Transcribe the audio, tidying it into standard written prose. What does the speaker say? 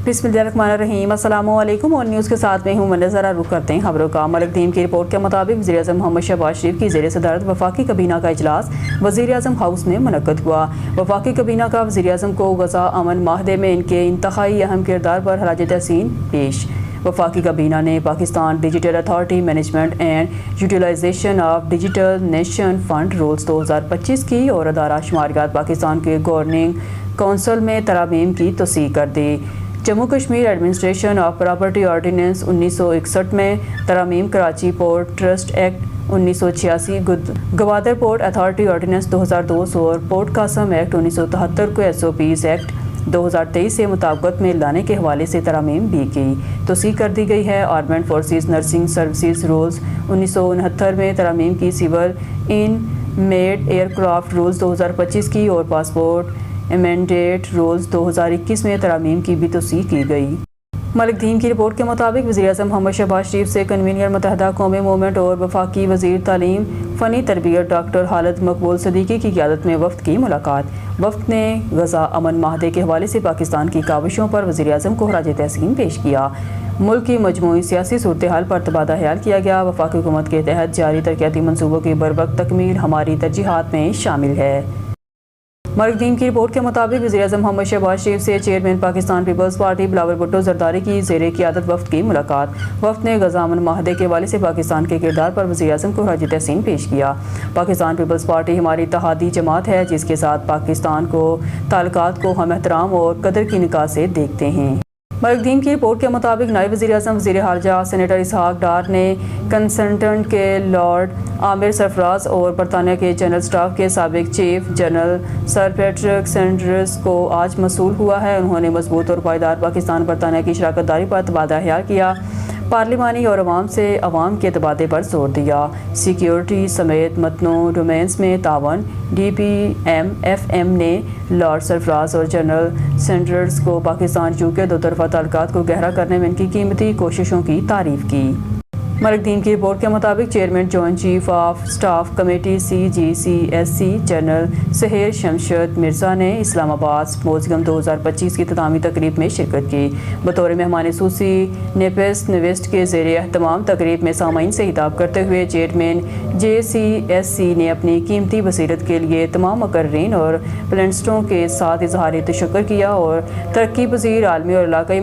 बिस्मिल्लाहिर्रहमानिर्रहीम। अस्सलामु अलैकुम और न्यूज़ के साथ में हूँ मनज़रा। रुख करते हैं खबरों का। मलिक दीम की रिपोर्ट के मुताबिक वज़ीर-ए-आज़म मोहम्मद शहबाज शरीफ की ज़ेर सदारत वफाकी काबीना का इजलास वज़ीर-ए-आज़म हाउस में मुनक्कद हुआ। वफाकी काबीना का वज़ीर-ए-आज़म को गज़ा अमन माहदे में इनके इंतहाई अहम किरदार पर खराज तहसीन पेश। वफाकी काबीना ने Pakistan digital authority management and utilization of digital nation fund rules 2025 की और अदारा शुमारियात पाकिस्तान के गवर्निंग कौंसिल में तरमीम की तौसीक़ कर दी। Jammu Kashmir administration of property ordinance 1961 में तरमीम, Karachi port trust act 1986, Gwadar port authority ordinance 2002 और पोर्ट कासम एक्ट 1973 को SOPs एक्ट 2023 से मुताबिकत में लाने के हवाले से तरमीम भी की तौसीक़ कर दी गई है। Armed forces nursing services rules 1969 में तरमीम की, civil unmanned aircraft rules 2025 की और पासपोर्ट अमेंडेड रूल्स 2021 में तरमीम की भी तौसीक़ की गई। मलिक दीम की रिपोर्ट के मुताबिक वज़ीर-ए-आज़म मोहम्मद शहबाज शरीफ से कन्वीनर मुत्तहिदा कौमी मूवमेंट और वफाकी वज़ीर तालीम फ़नी तरबियत डॉक्टर खालिद मकबूल सदीकी की क़ियादत में वफ़द की मुलाकात। वफ़द ने गज़ा अमन माहदे के हवाले से पाकिस्तान की काविशों पर वज़ीर-ए-आज़म को खराज तहसीन पेश किया। मुल्क की मजमूई सियासी सूरत हाल पर तबादला ख्याल किया गया। वफाकी हुकूमत के तहत जारी तरक्याती मनसूबों की बरवक्त तकमील हमारी तरजीहात में शामिल है। मलिक दीम की रिपोर्ट के मुताबिक वज़ीर-ए-आज़म मोहम्मद शहबाज शरीफ से चेयरमैन पाकिस्तान पीपल्स पार्टी बिलावल भुट्टो ज़रदारी की ज़ेरे क़ियादत वफ़द की मुलाकात। वफ़द ने गज़ा अमन माहदे के हवाले से पाकिस्तान के किरदार पर वज़ीर-ए-आज़म को खराज तहसीन पेश किया। पाकिस्तान पीपल्स पार्टी हमारी इत्तेहादी जमात है जिसके साथ पाकिस्तान को ताल्लुकात को हम एहतराम और कदर की निगाह से देखते हैं। मलिक दीम की रिपोर्ट के मुताबिक नायब वज़ीर-ए-आज़म वज़ीर हारजा सेनेटर इसहाक डार ने कंसल्टेंट के लॉर्ड आमिर सरफराज और बरतानिया के जनरल स्टाफ के साबिक chief general sir Patrick Sanders को आज मसूल हुआ है। उन्होंने मजबूत और पायदार पाकिस्तान बरतानिया की शराकत दारी पर तबादला ख्याल किया, पार्लिमानी और अवाम से अवाम के तबादले पर जोर दिया, सिक्योरिटी समेत मतनू डोमेन्स में तावन। DPM-FM ने लॉर्ड सरफराज और जनरल सैंडर्स को पाकिस्तान UK दो तरफा ताल्लुकात को गहरा करने में इनकी कीमती कोशिशों की तारीफ़ की। मलिक दीम की रिपोर्ट के मुताबिक chairman joint chief of staff committee CGCSC general Sahir Shamshad Mirza ने इस्लामाबाद स्पोर्ट्सगम 2025 की इख्तितामी तकरीब में शिरकत की। बतौर मेहमान सूसी नेपेस निवेस्ट के ज़ेर एहतमाम तकरीब में सामाईन से खिताब करते हुए चेयरमैन JCSC ने अपनी कीमती बसीरत के लिए तमाम मुकर्रीन और प्लेनस्टों के साथ इजहार तशक्कुर किया और तरक्की पज़ीर आलमी और इलाकाई